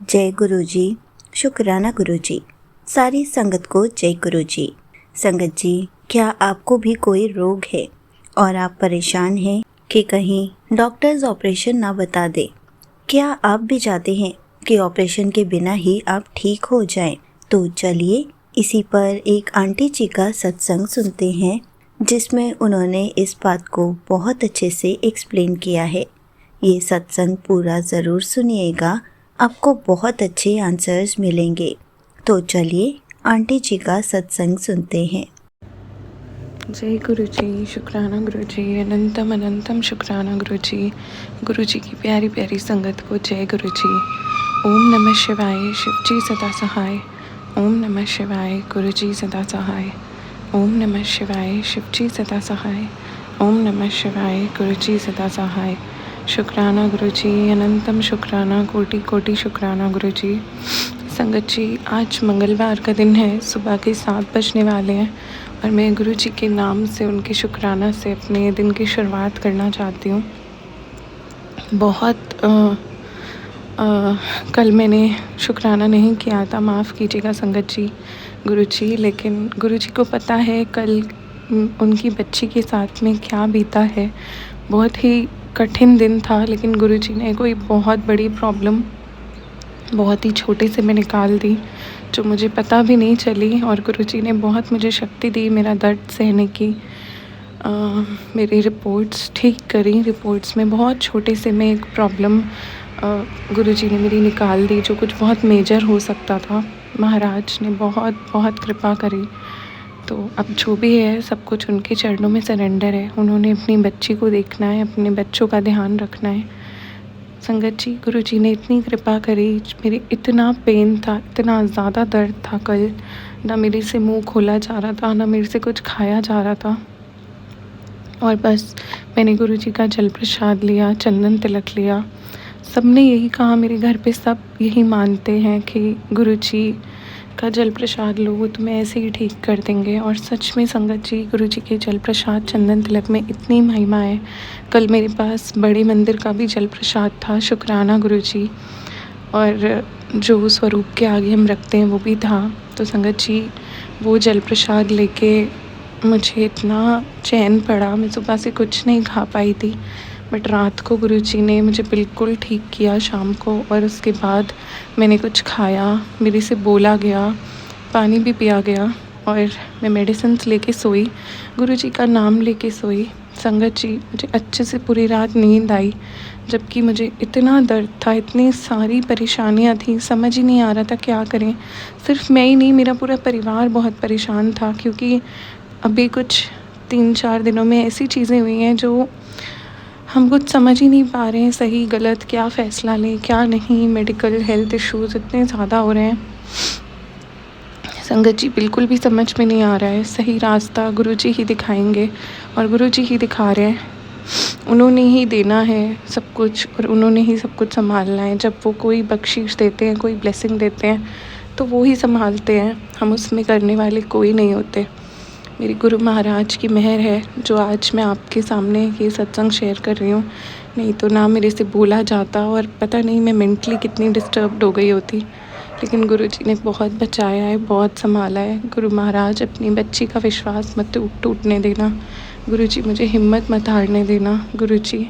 जय गुरु जी। शुक्राना गुरु जी। सारी संगत को जय गुरु जी। संगत जी, क्या आपको भी कोई रोग है और आप परेशान हैं कि कहीं डॉक्टर्स ऑपरेशन ना बता दे? क्या आप भी चाहते हैं कि ऑपरेशन के बिना ही आप ठीक हो जाएं? तो चलिए इसी पर एक आंटी जी का सत्संग सुनते हैं, जिसमें उन्होंने इस बात को बहुत अच्छे से एक्सप्लेन किया है। ये सत्संग पूरा ज़रूर सुनिएगा, आपको बहुत अच्छे आंसर्स मिलेंगे। तो चलिए आंटी जी का सत्संग सुनते हैं। जय गुरु जी। शुक्राना गुरु जी। अनंतम अनंतम शुक्राना गुरु जी की प्यारी प्यारी संगत को जय गुरु जी। ओम नमः शिवाय। शिव जी सदा सहाय। ओम नमः शिवाय। गुरु जी सदा सहाय। ओम नमः शिवाय। शिव जी सदा सहाय। ओम नमः शिवाय। गुरु जी सदा सहाय। शुक्राना गुरु जी। अनंतम शुक्राना, कोटि कोटि शुक्राना गुरु जी। संगत जी, आज मंगलवार का दिन है, सुबह के 7 बजने वाले हैं और मैं गुरु जी के नाम से, उनके शुक्राना से अपने दिन की शुरुआत करना चाहती हूँ। कल मैंने शुक्राना नहीं किया था, माफ़ कीजिएगा संगत जी, गुरु जी। लेकिन गुरु जी को पता है कल उनकी बच्ची के साथ में क्या बीता है। बहुत ही कठिन दिन था, लेकिन गुरु जी ने कोई बहुत बड़ी प्रॉब्लम बहुत ही छोटे से में निकाल दी, जो मुझे पता भी नहीं चली। और गुरुजी ने बहुत मुझे शक्ति दी मेरा दर्द सहने की। मेरी रिपोर्ट्स ठीक करी। रिपोर्ट्स में बहुत छोटे से में एक प्रॉब्लम गुरुजी ने मेरी निकाल दी, जो कुछ बहुत मेजर हो सकता था। महाराज ने बहुत बहुत कृपा करी। तो अब जो भी है सब कुछ उनके चरणों में सरेंडर है। उन्होंने अपनी बच्ची को देखना है, अपने बच्चों का ध्यान रखना है। संगत जी, गुरु जी ने इतनी कृपा करी। मेरे इतना पेन था, इतना ज़्यादा दर्द था कल, ना मेरे से मुंह खोला जा रहा था, ना मेरे से कुछ खाया जा रहा था। और बस मैंने गुरु जी का जल प्रसाद लिया, चंदन तिलक लिया। सबने यही कहा, मेरे घर पे सब यही मानते हैं कि गुरु जी का जल प्रसाद लो, वो तुम्हें ऐसे ही ठीक कर देंगे। और सच में संगत जी, गुरु जी के जल प्रसाद चंदन तिलक में इतनी महिमा है। कल मेरे पास बड़े मंदिर का भी जल प्रसाद था, शुक्राना गुरु जी, और जो स्वरूप के आगे हम रखते हैं वो भी था। तो संगत जी, वो जल प्रसाद लेके मुझे इतना चैन पड़ा। मैं सुबह से कुछ नहीं खा पाई थी, बट रात को गुरुजी ने मुझे बिल्कुल ठीक किया शाम को। और उसके बाद मैंने कुछ खाया, मेरे से बोला गया, पानी भी पिया गया, और मैं मेडिसिन्स लेके सोई, गुरुजी का नाम लेके सोई। संगत जी, मुझे अच्छे से पूरी रात नींद आई, जबकि मुझे इतना दर्द था, इतनी सारी परेशानियां थी, समझ ही नहीं आ रहा था क्या करें। सिर्फ मैं ही नहीं, मेरा पूरा परिवार बहुत परेशान था, क्योंकि अभी कुछ 3-4 दिनों में ऐसी चीज़ें हुई हैं जो हम कुछ समझ ही नहीं पा रहे हैं, सही गलत क्या फ़ैसला लें क्या नहीं। मेडिकल हेल्थ इश्यूज़ इतने ज़्यादा हो रहे हैं संगत जी, बिल्कुल भी समझ में नहीं आ रहा है। सही रास्ता गुरुजी ही दिखाएंगे, और गुरुजी ही दिखा रहे हैं। उन्होंने ही देना है सब कुछ, और उन्होंने ही सब कुछ संभालना है। जब वो कोई बख्शीश देते हैं, कोई ब्लेसिंग देते हैं, तो वो ही संभालते हैं, हम उसमें करने वाले कोई नहीं होते। मेरी गुरु महाराज की मेहर है जो आज मैं आपके सामने ये सत्संग शेयर कर रही हूँ। नहीं तो ना मेरे से बोला जाता, और पता नहीं मैं मेंटली कितनी डिस्टर्ब्ड हो गई होती। लेकिन गुरुजी ने बहुत बचाया है, बहुत संभाला है। गुरु महाराज, अपनी बच्ची का विश्वास मत टूटने देना। गुरुजी, मुझे हिम्मत मत हारने देना। गुरुजी,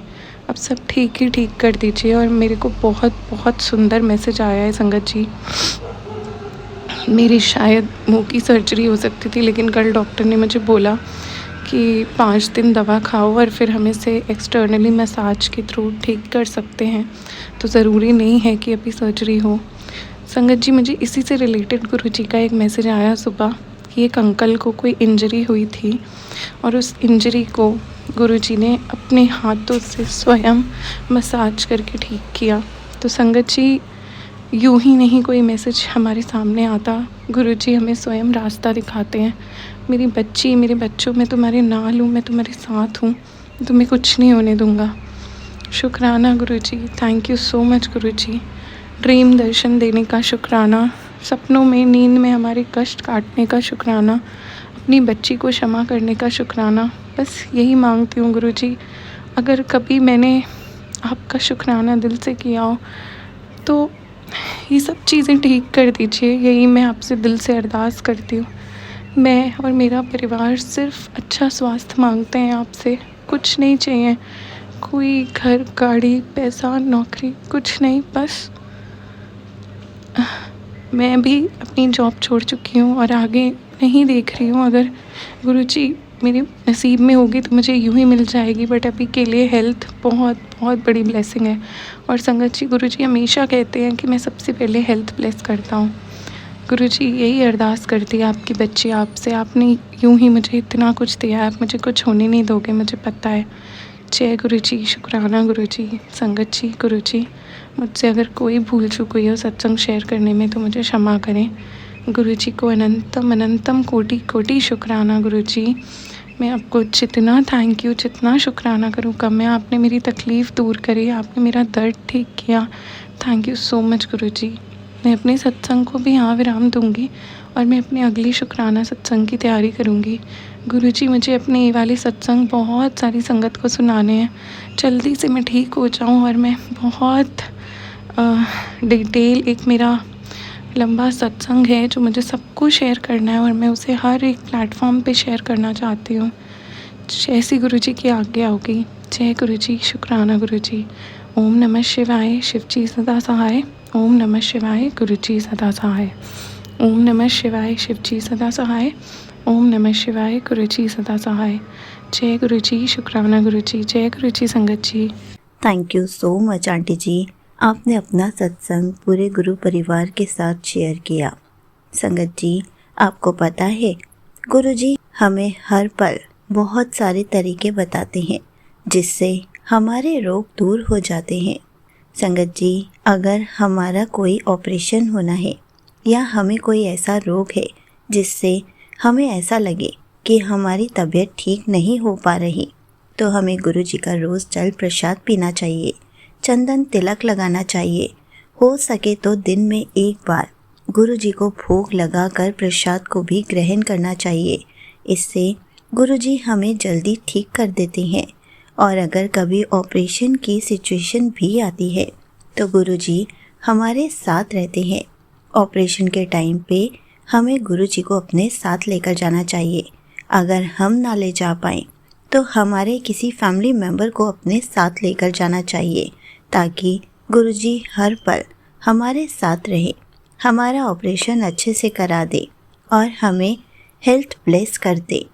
अब सब ठीक ही ठीक कर दीजिए। और मेरे को बहुत बहुत सुंदर मैसेज आया है संगत जी। मेरी शायद मुंह की सर्जरी हो सकती थी, लेकिन कल डॉक्टर ने मुझे बोला कि 5 दिन दवा खाओ और फिर हम इसे एक्सटर्नली मसाज के थ्रू ठीक कर सकते हैं। तो ज़रूरी नहीं है कि अभी सर्जरी हो। संगत जी, मुझे इसी से रिलेटेड गुरुजी का एक मैसेज आया सुबह कि एक अंकल को कोई इंजरी हुई थी, और उस इंजरी को गुरुजी ने अपने हाथों से स्वयं मसाज करके ठीक किया। तो संगत जी, यूं ही नहीं कोई मैसेज हमारे सामने आता, गुरुजी हमें स्वयं रास्ता दिखाते हैं। मेरी बच्ची, मेरे बच्चों, मैं तुम्हारे नाल हूँ, मैं तुम्हारे साथ हूँ, तुम्हें कुछ नहीं होने दूँगा। शुक्राना Guruji, thank you so much Guruji. Dream दर्शन देने का शुक्राना, सपनों में, नींद में हमारे कष्ट काटने का शुक्राना, अपनी बच्ची को क्षमा करने का शुक्राना। बस यही मांगती हूँ गुरुजी। अगर कभी मैंने आपका शुक्राना दिल से किया हो, तो ये सब चीज़ें ठीक कर दीजिए, यही मैं आपसे दिल से अरदास करती हूँ। मैं और मेरा परिवार सिर्फ़ अच्छा स्वास्थ्य मांगते हैं आपसे, कुछ नहीं चाहिए। कोई घर, गाड़ी, पैसा, नौकरी कुछ नहीं, बस मैं भी अपनी जॉब छोड़ चुकी हूँ और आगे नहीं देख रही हूँ। अगर गुरुजी मेरे नसीब में होगी तो मुझे यूँ ही मिल जाएगी, बट अभी के लिए हेल्थ बहुत बहुत बड़ी ब्लेसिंग है। और संगत जी, गुरुजी हमेशा कहते हैं कि मैं सबसे पहले हेल्थ ब्लेस करता हूँ। गुरुजी यही अरदास करती है आपकी बच्ची आपसे, आपने यूँ ही मुझे इतना कुछ दिया है, आप मुझे कुछ होने नहीं दोगे, मुझे पता है। जय गुरुजी, शुक्राना गुरुजी, संगत जी, गुरुजी मुझसे अगर कोई भूल चूक हुई हो सत्संग शेयर करने में तो मुझे क्षमा करें। गुरुजी को अनंतम अनंतम कोटि कोटि शुक्राना गुरुजी। मैं आपको जितना थैंक यू, जितना शुक्राना करूँ कम है। आपने मेरी तकलीफ़ दूर करी, आपने मेरा दर्द ठीक किया। थैंक यू सो मच गुरुजी। मैं अपने सत्संग को भी यहाँ विराम दूँगी और मैं अपनी अगली शुक्राना सत्संग की तैयारी करूँगी। गुरुजी मुझे अपने ये वाले सत्संग बहुत सारी संगत को सुनाने हैं, जल्दी से मैं ठीक हो जाऊँ और मैं बहुत डिटेल एक मेरा लंबा सत्संग है जो मुझे सबको शेयर करना है और मैं उसे हर एक प्लेटफॉर्म पे शेयर करना चाहती हूँ। जैसी गुरुजी की आज्ञा होगी। जय गुरुजी, शुक्राना गुरुजी। ओम नमः शिवाय, शिवजी सदा सहाय। ओम नमः शिवाय, गुरुजी सदा सहाय। ओम नमः शिवाय, शिवजी सदा सहाय। ओम नमः शिवाय, गुरुजी सदा सहाय। जय गुरुजी, शुक्राना गुरुजी। जय गुरुजी संगत जी। Thank you so much aunty ji, आपने अपना सत्संग पूरे गुरु परिवार के साथ शेयर किया। संगत जी, आपको पता है गुरुजी हमें हर पल बहुत सारे तरीके बताते हैं जिससे हमारे रोग दूर हो जाते हैं। संगत जी, अगर हमारा कोई ऑपरेशन होना है या हमें कोई ऐसा रोग है जिससे हमें ऐसा लगे कि हमारी तबीयत ठीक नहीं हो पा रही, तो हमें गुरुजी का रोज़ जल प्रसाद पीना चाहिए, चंदन तिलक लगाना चाहिए। हो सके तो दिन में एक बार गुरुजी को भोग लगाकर प्रसाद को भी ग्रहण करना चाहिए। इससे गुरुजी हमें जल्दी ठीक कर देते हैं। और अगर कभी ऑपरेशन की सिचुएशन भी आती है तो गुरुजी हमारे साथ रहते हैं। ऑपरेशन के टाइम पे हमें गुरुजी को अपने साथ लेकर जाना चाहिए। अगर हम ना ले जा पाएँ तो हमारे किसी फैमिली मेम्बर को अपने साथ लेकर जाना चाहिए ताकि गुरुजी हर पल हमारे साथ रहे, हमारा ऑपरेशन अच्छे से करा दे और हमें हेल्थ ब्लेस कर दे।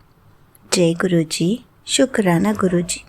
जय गुरुजी, शुक्राना गुरुजी।